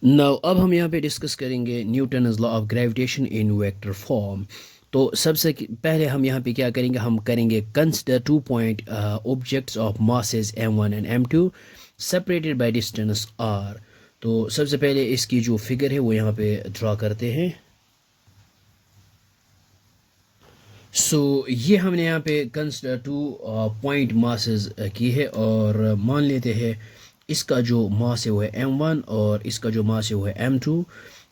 Now अब हम यहाँ पे डिस्कस करेंगे Newton's law of gravitation in vector form. तो सबसे पहले हम यहाँ पे क्या करेंगे, हम करेंगे consider 2 point objects of masses m1 and m2 separated by distance r। तो सबसे पहले इसकी जो फिगर है वो यहाँ पे ड्रा करते हैं। ये हमने यहाँ पे कंसिडर 2 पॉइंट मासेस की है और मान लेते हैं इसका जो मास है वो है m1 और इसका जो मास है वो है m2।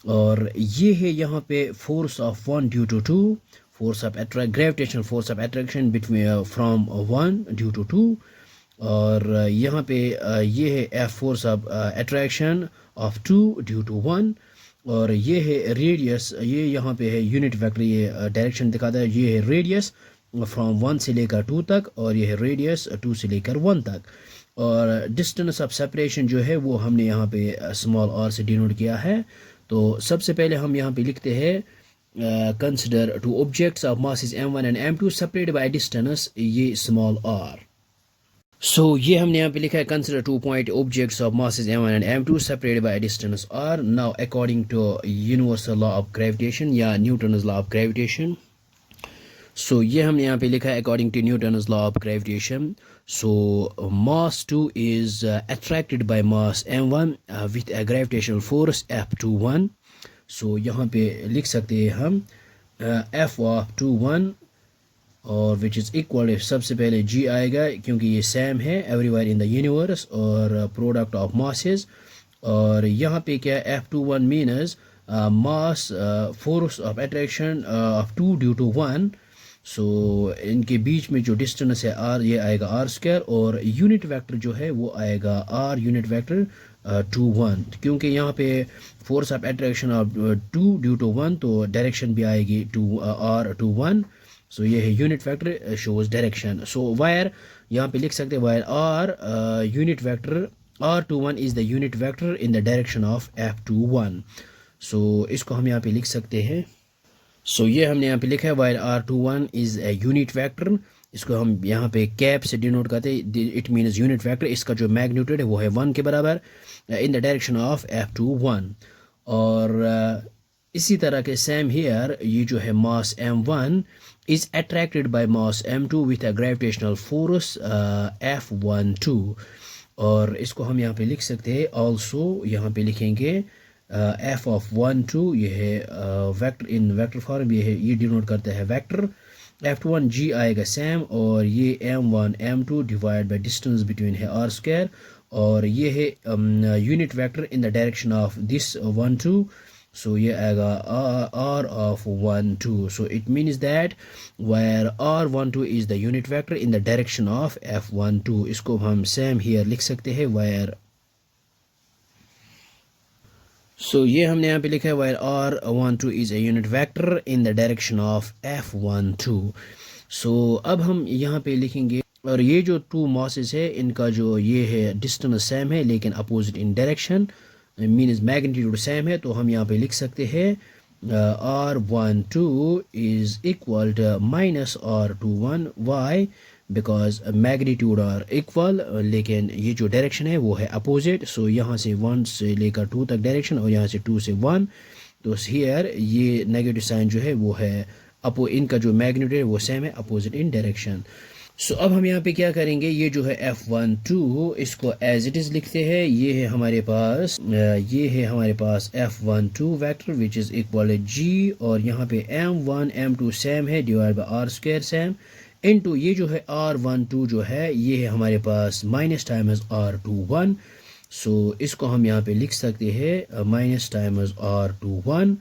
और ये है यहाँ पे force of one due to two, force of attract gravitational force of attraction between from one due to two. और यहाँ पे ये है F force of attraction of two due to one. और ये है रेडियस, ये यहाँ पे है यूनिट वेक्टर, ये डायरेक्शन दिखाता है। ये है रेडियस फ्रॉम वन से लेकर टू तक और ये है रेडियस टू से लेकर वन तक। और डिस्टेंस ऑफ सेपरेशन जो है वो हमने यहाँ पे स्मॉल आर से डिनोट किया है। तो सबसे पहले हम यहाँ पे लिखते हैं consider two objects of masses m1 and m2 separated by distance, ये स्मॉल आर। ये हमने यहाँ पे लिखा है consider 2 point objects of masses m1 and m2 separated by distance r। Now according to universal law of gravitation या Newton's law of gravitation. ये हमने यहाँ पे लिखा है according to Newton's law of gravitation. Mass 2 is attracted by mass m1 with a gravitational force F21। यहाँ पे लिख सकते हैं हम F ऑफ 21 और विच इज़ इक्वल, सबसे पहले g आएगा क्योंकि ये सेम है एवरीवेयर इन द यूनिवर्स और प्रोडक्ट ऑफ मासेस। और यहाँ पे क्या F21 means mass force of attraction of 2 due to 1। इनके बीच में जो डिस्टेंस है r, ये आएगा r स्क्वायर और यूनिट वेक्टर जो है वो आएगा r यूनिट वेक्टर 2 1, क्योंकि यहाँ पे force of attraction of 2 due to 1 तो डायरेक्शन भी आएगी r 2 1। ये है unit vector shows direction. Wire यहाँ पे लिख सकते हैं wire r unit vector r21 is the unit vector in the direction of F21। इसको हम यहाँ पे लिख सकते हैं। ये हमने यहाँ पे लिखा है wire r21 is a unit vector. इसको हम यहाँ पे कैप से डिनोट करते हैं, इट मीन्स यूनिट वेक्टर। इसका जो मैग्नीट्यूड है वो है 1 के बराबर in the direction of F21। और इसी तरह के सेम हियर, ये जो है मास m1 is attracted by mass m2 with a gravitational force F12। और इसको हम यहाँ पे लिख सकते हैं ऑल्सो, यहाँ पे लिखेंगे f ऑफ 1 2, ये है वेक्टर इन वेक्टर फॉर्म, ये है, ये डिनोट करता है वेक्टर। F21 g आएगा सेम और ये m1 m2 divide by distance between है r स्क्वायर और ये है unit vector in the direction of this 1 2। ये आएगा r of 1 2। It means that where r12 is the unit vector in the direction of F12। इसको हम same here लिख सकते हैं where। ये हमने यहाँ पे लिखा है where r12 is a unit vector in the direction of F12। अब हम यहाँ पे लिखेंगे, और ये जो टू मासेस है इनका जो ये है डिस्टेंस सेम है लेकिन opposite in direction, means magnitude same है। तो हम यहाँ पे लिख सकते हैं r12 is equal to minus r21। Why? Because magnitude are equal लेकिन ये जो डायरेक्शन है वो है अपोजिट। यहाँ से 1 से लेकर 2 तक डायरेक्शन और यहाँ से 2 से 1। तो हियर ये नेगेटिव साइन जो है वो है इनका जो मैग्नीट्यूड है वो सेम है अपोजिट इन डायरेक्शन। अब हम यहाँ पे क्या करेंगे, ये जो है F12 इसको एज इट इज़ लिखते हैं। ये है हमारे पास F12 vector which is equal g और यहाँ पे m1 m2 सेम है divide by r square same into ये जो है r12 जो है ये है हमारे पास माइनस टाइम्स r21। इसको हम यहाँ पे लिख सकते हैं minus times r21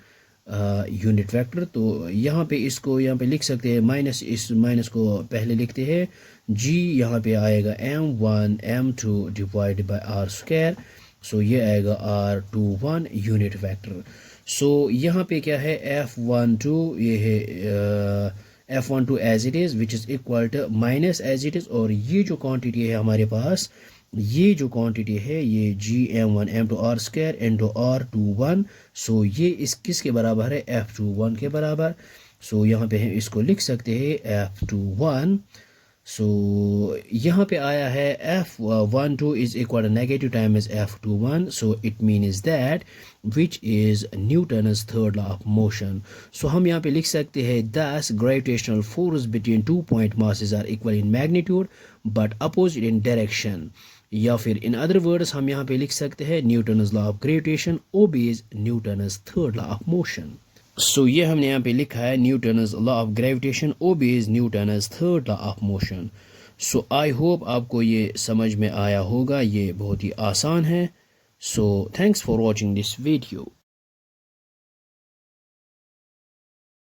unit vector. तो यहाँ पे इसको यहाँ पे लिख सकते हैं माइनस, इस माइनस को पहले लिखते हैं g, यहाँ पे आएगा m1 m2 divide by r square. ये आएगा r21 यूनिट वेक्टर। यहाँ पे क्या है F12, ये है F12 as it is which is equal to minus as it is, और ये जो क्वांटिटी है हमारे पास, ये जो क्वांटिटी है ये gm1 m2 r square into r21। ये इस किसके बराबर है, F21 के बराबर। यहाँ पे हम इसको लिख सकते हैं F21 सो यहाँ पे आया है F12 is equal to negative times F21, so it means that which is Newton's third law of motion. So हम यहाँ पे लिख सकते हैं thus gravitational force between 2 point masses are equal in magnitude but opposite in direction. या फिर in other words हम यहाँ पे लिख सकते हैं Newton's law of gravitation obeys Newton's third law of motion. सो ये हमने यहाँ पे लिखा है Newton's law of gravitation obeys Newton's third law of motion. So I hope आपको ये समझ में आया होगा, ये बहुत ही आसान है. So thanks for watching this video.